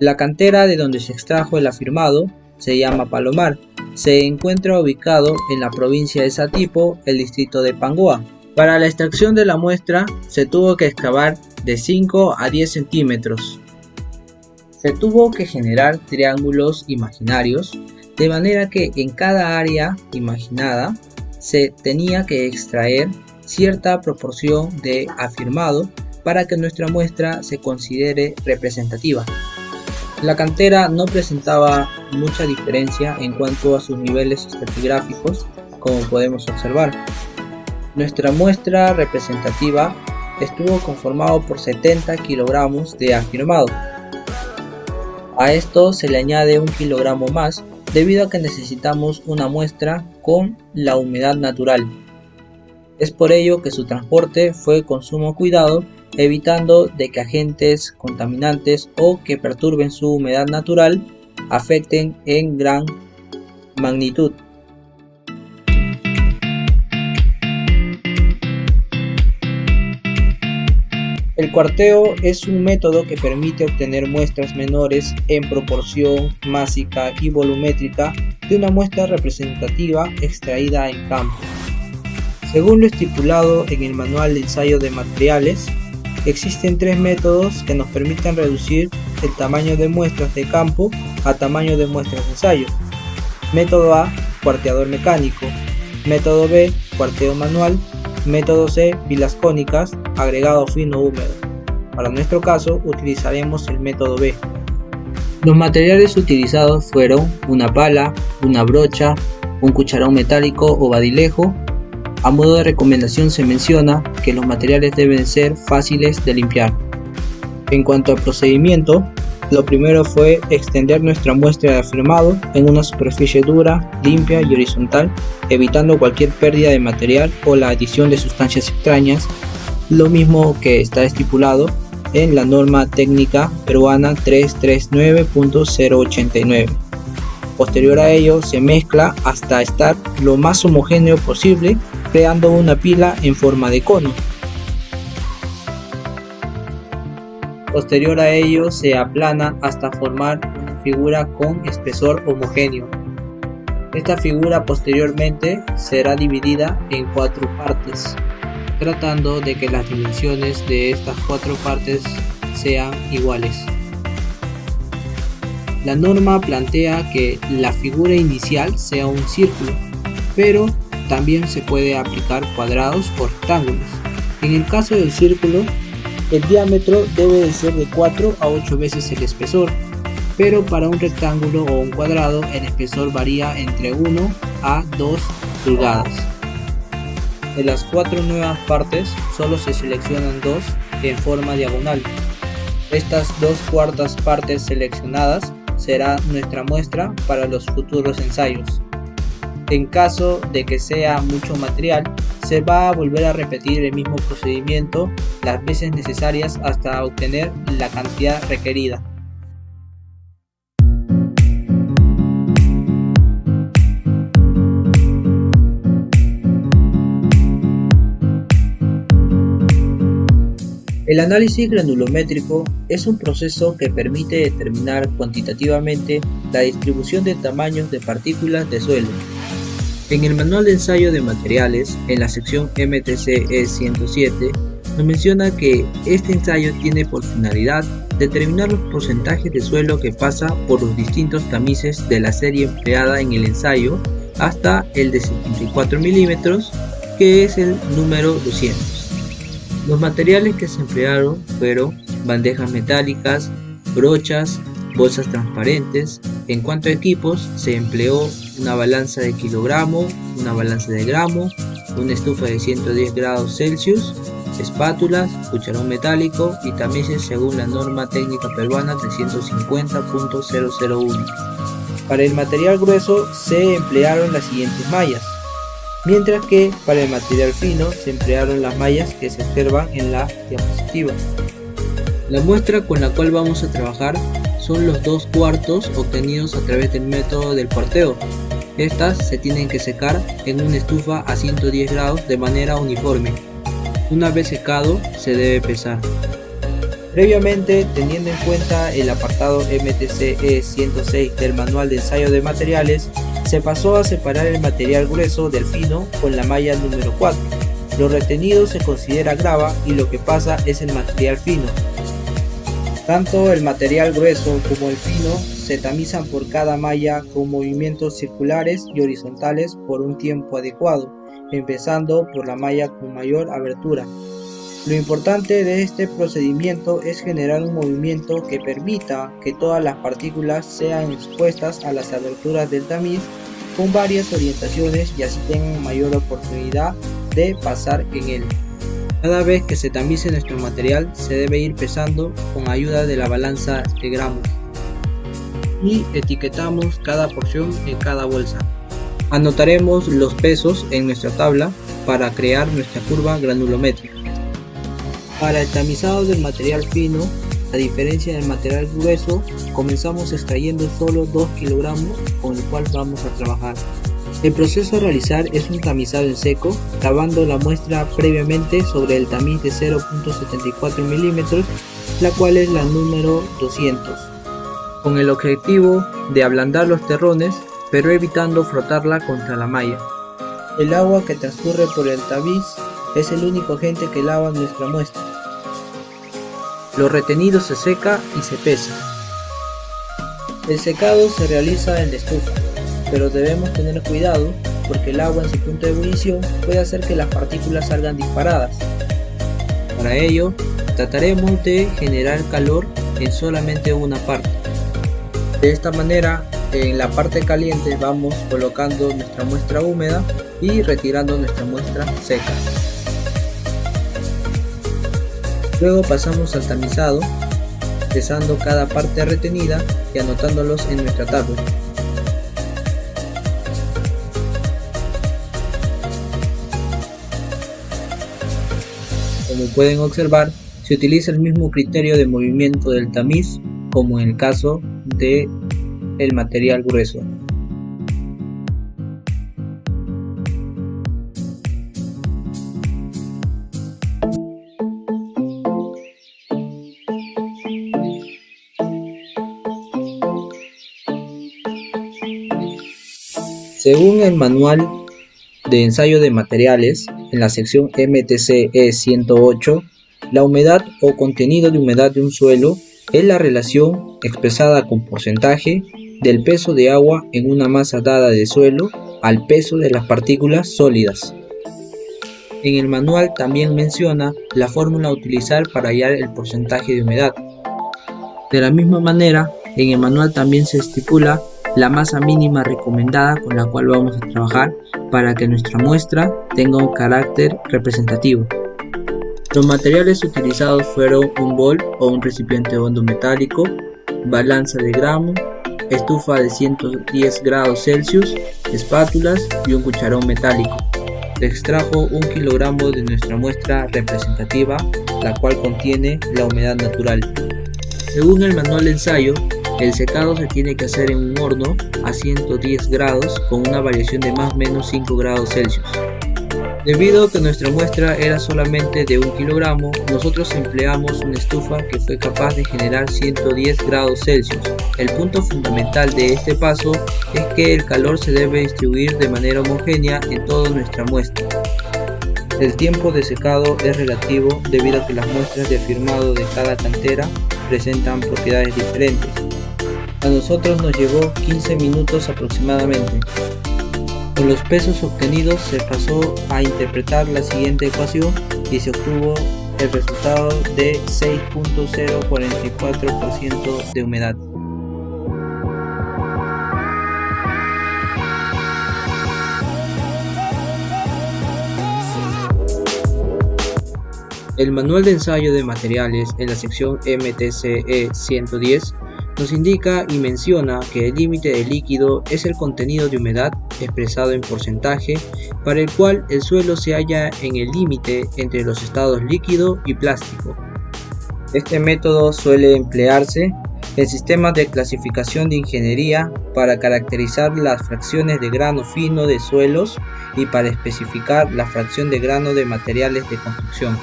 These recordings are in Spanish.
La cantera de donde se extrajo el afirmado se llama Palomar. Se encuentra ubicado en la provincia de Satipo, el distrito de Pangoa. Para la extracción de la muestra se tuvo que excavar de 5 a 10 centímetros. Se tuvo que generar triángulos imaginarios, de manera que en cada área imaginada se tenía que extraer cierta proporción de afirmado para que nuestra muestra se considere representativa. La cantera no presentaba mucha diferencia en cuanto a sus niveles estratigráficos, como podemos observar. Nuestra muestra representativa estuvo conformado por 70 kilogramos de afirmado. A esto se le añade 1 kilogramo más debido a que necesitamos una muestra con la humedad natural. Es por ello que su transporte fue con sumo cuidado, evitando de que agentes contaminantes o que perturben su humedad natural afecten en gran magnitud. El cuarteo es un método que permite obtener muestras menores en proporción másica y volumétrica de una muestra representativa extraída en campo. Según lo estipulado en el Manual de Ensayo de Materiales, existen 3 métodos que nos permiten reducir el tamaño de muestras de campo a tamaño de muestras de ensayo. Método A, cuarteador mecánico. Método B, cuarteo manual. Método C, pilas cónicas, agregado fino húmedo. Para nuestro caso utilizaremos el método B. Los materiales utilizados fueron una pala, una brocha, un cucharón metálico o badilejo. A modo de recomendación se menciona que los materiales deben ser fáciles de limpiar. En cuanto al procedimiento, lo primero fue extender nuestra muestra de afirmado en una superficie dura, limpia y horizontal, evitando cualquier pérdida de material o la adición de sustancias extrañas, lo mismo que está estipulado en la norma técnica peruana 339.089. Posterior a ello se mezcla hasta estar lo más homogéneo posible, creando una pila en forma de cono. Posterior a ello se aplana hasta formar una figura con espesor homogéneo. Esta figura posteriormente será dividida en 4 partes, tratando de que las dimensiones de estas 4 partes sean iguales. La norma plantea que la figura inicial sea un círculo, pero también se puede aplicar cuadrados o rectángulos. En el caso del círculo, el diámetro debe de ser de 4 a 8 veces el espesor, pero para un rectángulo o un cuadrado el espesor varía entre 1 a 2 pulgadas. De las 4 nuevas partes solo se seleccionan 2 en forma diagonal. Estas 2/4 partes seleccionadas será nuestra muestra para los futuros ensayos. En caso de que sea mucho material, se va a volver a repetir el mismo procedimiento las veces necesarias hasta obtener la cantidad requerida. El análisis granulométrico es un proceso que permite determinar cuantitativamente la distribución de tamaños de partículas de suelo. En el Manual de Ensayo de Materiales, en la sección MTC 107, nos menciona que este ensayo tiene por finalidad determinar los porcentajes de suelo que pasa por los distintos tamices de la serie empleada en el ensayo hasta el de 74 milímetros, que es el número 200. Los materiales que se emplearon fueron bandejas metálicas, brochas, bolsas transparentes. En cuanto a equipos, se empleó una balanza de kilogramo, una balanza de gramo, una estufa de 110 grados Celsius, espátulas, cucharón metálico y tamices según la norma técnica peruana 350.001. Para el material grueso se emplearon las siguientes mallas, mientras que para el material fino se emplearon las mallas que se observan en la diapositiva. La muestra con la cual vamos a trabajar son los 2/4 obtenidos a través del método del cuarteo. Estas se tienen que secar en una estufa a 110 grados de manera uniforme. Una vez secado se debe pesar. Previamente, teniendo en cuenta el apartado MTCE 106 del Manual de Ensayo de Materiales, se pasó a separar el material grueso del fino con la malla número 4. Lo retenido se considera grava y lo que pasa es el material fino. Tanto el material grueso como el fino se tamizan por cada malla con movimientos circulares y horizontales por un tiempo adecuado, empezando por la malla con mayor abertura. Lo importante de este procedimiento es generar un movimiento que permita que todas las partículas sean expuestas a las aberturas del tamiz con varias orientaciones y así tengan mayor oportunidad de pasar en él. Cada vez que se tamice nuestro material se debe ir pesando con ayuda de la balanza de gramos y etiquetamos cada porción en cada bolsa. Anotaremos los pesos en nuestra tabla para crear nuestra curva granulométrica. Para el tamizado del material fino, a diferencia del material grueso, comenzamos extrayendo solo 2 kilogramos con el cual vamos a trabajar. El proceso a realizar es un tamizado en seco, lavando la muestra previamente sobre el tamiz de 0.74 milímetros, la cual es la número 200, con el objetivo de ablandar los terrones, pero evitando frotarla contra la malla. El agua que transcurre por el tamiz es el único agente que lava nuestra muestra. Lo retenido se seca y se pesa. El secado se realiza en la estufa, pero debemos tener cuidado porque el agua en su punto de ebullición puede hacer que las partículas salgan disparadas. Para ello, trataremos de generar calor en solamente una parte. De esta manera, en la parte caliente vamos colocando nuestra muestra húmeda y retirando nuestra muestra seca. Luego pasamos al tamizado, pesando cada parte retenida y anotándolos en nuestra tabla. Como pueden observar, se utiliza el mismo criterio de movimiento del tamiz como en el caso del material grueso. Según el Manual de Ensayo de Materiales, en la sección MTCE 108, la humedad o contenido de humedad de un suelo es la relación expresada con porcentaje del peso de agua en una masa dada de suelo al peso de las partículas sólidas. En el manual también menciona la fórmula a utilizar para hallar el porcentaje de humedad. De la misma manera, en el manual también se estipula la masa mínima recomendada con la cual vamos a trabajar para que nuestra muestra tenga un carácter representativo. Los materiales utilizados fueron un bol o un recipiente hondo metálico, balanza de gramo, estufa de 110 grados Celsius, espátulas y un cucharón metálico. Se extrajo 1 kilogramo de nuestra muestra representativa, la cual contiene la humedad natural. Según el manual de ensayo, el secado se tiene que hacer en un horno a 110 grados con una variación de más o menos 5 grados Celsius. Debido a que nuestra muestra era solamente de 1 kilogramo, nosotros empleamos una estufa que fue capaz de generar 110 grados Celsius. El punto fundamental de este paso es que el calor se debe distribuir de manera homogénea en toda nuestra muestra. El tiempo de secado es relativo debido a que las muestras de firmado de cada cantera presentan propiedades diferentes. A nosotros nos llevó 15 minutos aproximadamente. Con los pesos obtenidos se pasó a interpretar la siguiente ecuación y se obtuvo el resultado de 6.044% de humedad. El manual de ensayo de materiales en la sección MTCE 110 nos indica y menciona que el límite del líquido es el contenido de humedad expresado en porcentaje, para el cual el suelo se halla en el límite entre los estados líquido y plástico. Este método suele emplearse en sistemas de clasificación de ingeniería para caracterizar las fracciones de grano fino de suelos y para especificar la fracción de grano de materiales de construcción.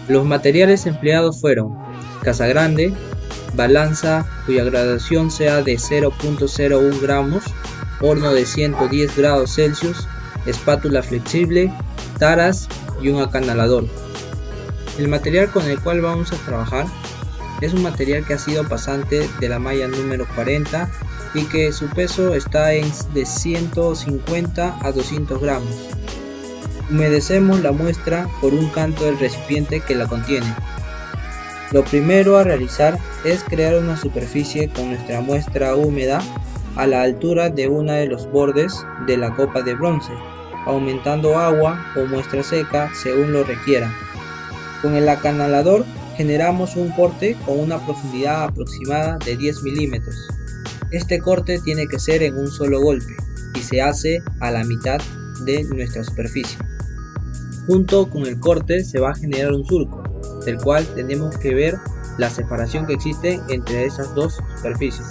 Los materiales empleados fueron casa grande, balanza cuya graduación sea de 0.01 gramos, horno de 110 grados Celsius, espátula flexible, taras y un acanalador. El material con el cual vamos a trabajar es un material que ha sido pasante de la malla número 40 y que su peso está de 150 a 200 gramos. Humedecemos la muestra por un canto del recipiente que la contiene. Lo primero a realizar es crear una superficie con nuestra muestra húmeda a la altura de uno de los bordes de la copa de bronce, aumentando agua o muestra seca según lo requiera. Con el acanalador generamos un corte con una profundidad aproximada de 10 milímetros. Este corte tiene que ser en un solo golpe y se hace a la mitad de nuestra superficie. Junto con el corte se va a generar un surco, del cual tenemos que ver la separación que existe entre esas dos superficies.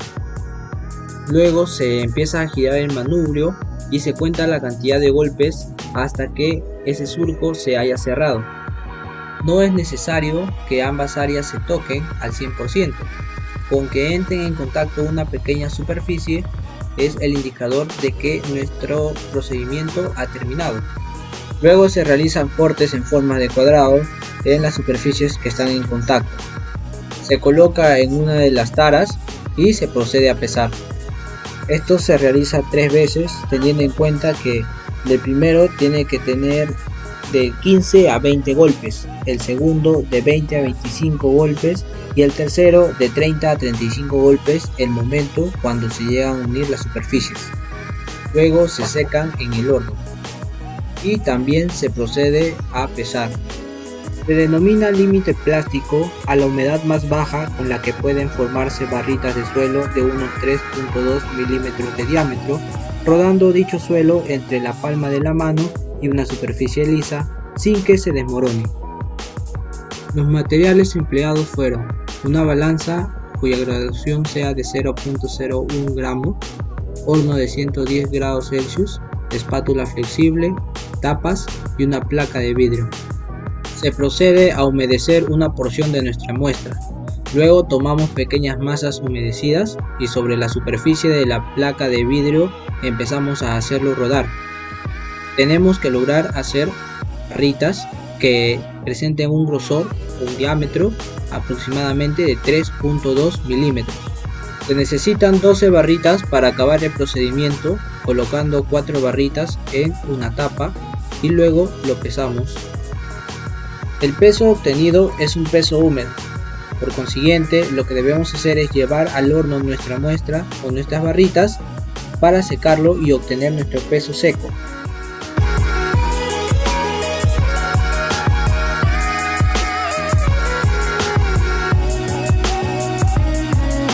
Luego se empieza a girar el manubrio y se cuenta la cantidad de golpes hasta que ese surco se haya cerrado. No es necesario que ambas áreas se toquen al 100%, con que entren en contacto una pequeña superficie es el indicador de que nuestro procedimiento ha terminado. Luego se realizan cortes en forma de cuadrado en las superficies que están en contacto. Se coloca en una de las taras y se procede a pesar. Esto se realiza 3 veces, teniendo en cuenta que el primero tiene que tener de 15 a 20 golpes, el segundo de 20 a 25 golpes y el tercero de 30 a 35 golpes el momento cuando se llegan a unir las superficies. Luego se secan en el horno y también se procede a pesar. Se denomina límite plástico a la humedad más baja con la que pueden formarse barritas de suelo de unos 3.2 milímetros de diámetro, rodando dicho suelo entre la palma de la mano y una superficie lisa sin que se desmorone. Los materiales empleados fueron una balanza cuya graduación sea de 0.01 gramos, horno de 110 grados Celsius, espátula flexible, tapas y una placa de vidrio. Se procede a humedecer una porción de nuestra muestra. Luego tomamos pequeñas masas humedecidas y sobre la superficie de la placa de vidrio empezamos a hacerlo rodar. Tenemos que lograr hacer barritas que presenten un grosor o un diámetro aproximadamente de 3.2 milímetros. Se necesitan 12 barritas para acabar el procedimiento, colocando 4 barritas en una tapa y luego lo pesamos. El peso obtenido es un peso húmedo. Por consiguiente, lo que debemos hacer es llevar al horno nuestra muestra o nuestras barritas para secarlo y obtener nuestro peso seco.